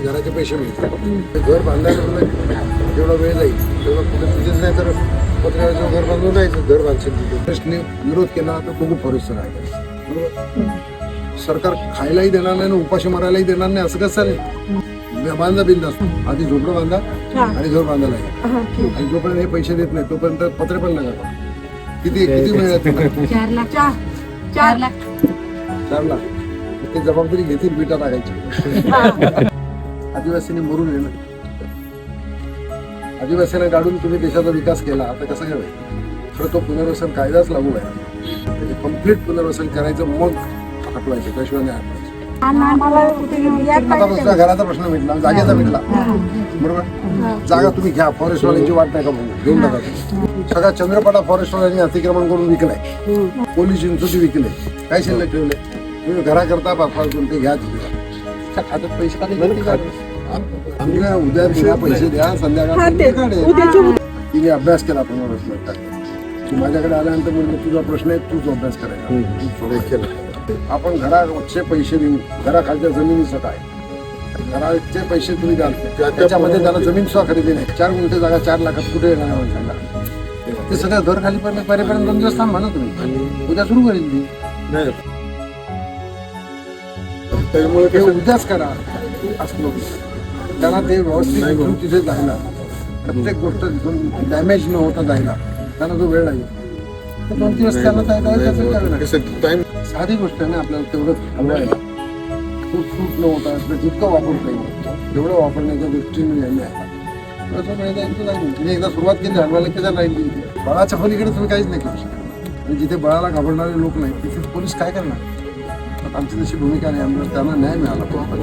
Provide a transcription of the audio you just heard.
घराचे पैसे मिळतात, घर बांधायला जेवढा वेळ जाईल तेवढा कुठे तुझेच नाही तर पत्र्याचं घर बांधून जायचं. घर बांधशील फॉरेस्टने विरोध केला तर बघू फॉरेस्ट आहे. बरोबर, सरकार खायलाही देणार नाही आणि उपाशी मारायलाही देणार नाही. असं कसं रे, बांधा बिंदास आधी झोपडं बांधा आणि घर बांधायला आहे. आणि जोपर्यंत हे पैसे देत नाही तोपर्यंत पत्रे पण नका. किती मिळत? 4 लाख. 4 लाख. 4 लाख. ते जबाबदारी घेतील बिटा टाकायची. आदिवासींनी मरून येणं, आदिवासींना काढून तुम्ही देशाचा विकास केला, आता कसं करायचं? खरं तो पुनर्वसन कायदाच लागू आहे. त्याचे कम्प्लीट पुनर्वसन करायचं, मग हटवायचं, त्याशिवाय नाही हटवायचं. आता दुसऱ्या घराचा प्रश्न मिटला, जागेचा मिटला. बरोबर, जागा तुम्ही घ्या, फॉरेस्टवाल्यांची वाट नाही का बघू, घेऊन टाका. सगळा चंद्रपाडा फॉरेस्टवाल्यांनी अतिक्रमण करून विकलाय, पोलीस चिंचोटी विकले, काय शिल्लक ठेवले? तुम्ही घरा करता ते घ्या, खात्यात पैसे आमच्या उद्या पैसे द्या, संध्याकाळ तिने अभ्यास केला पुनर्वसन. माझ्याकडे आल्यानंतर म्हणजे तुझा प्रश्न आहे, तूच अभ्यास करायचा. आपण घराचे पैसे देऊ, घराखालच्या जमिनीचं काय, घराचे पैसे तुम्ही द्याल, त्याच्यामध्ये त्याला जमीन सुद्धा खरेदी नाही. 4 गुंठे जागा 4 लाखात कुठे येणार आहे माणसाला? ते सगळं घर खाली पर्यंत 2 दिवस थांबा ना तुम्ही, उद्या सुरू करेल ती. त्यामुळे ते उद्याच करा असं त्यांना ते व्यवस्थित तिथे जायला, प्रत्येक गोष्ट डॅमेज न होता जायला त्यांना जो वेळ लागेल तर 2 दिवस त्यांना साधी गोष्ट आहे ना. आपल्याला तेवढं हलवायला खूप सूट न होता जितकं वापरता येईल तेवढं वापरण्याच्या दृष्टीने तुम्ही एकदा सुरुवात केली हलवायला की राहील. बळाच्या पलीकडे तुम्ही काहीच नाही करू शकत. आणि जिथे बळाला घाबरणारे लोक नाही तिथे पोलीस काय करणार? आमची तशी भूमिका नाही, आम्हाला त्यांना न्याय मिळाला तो आपण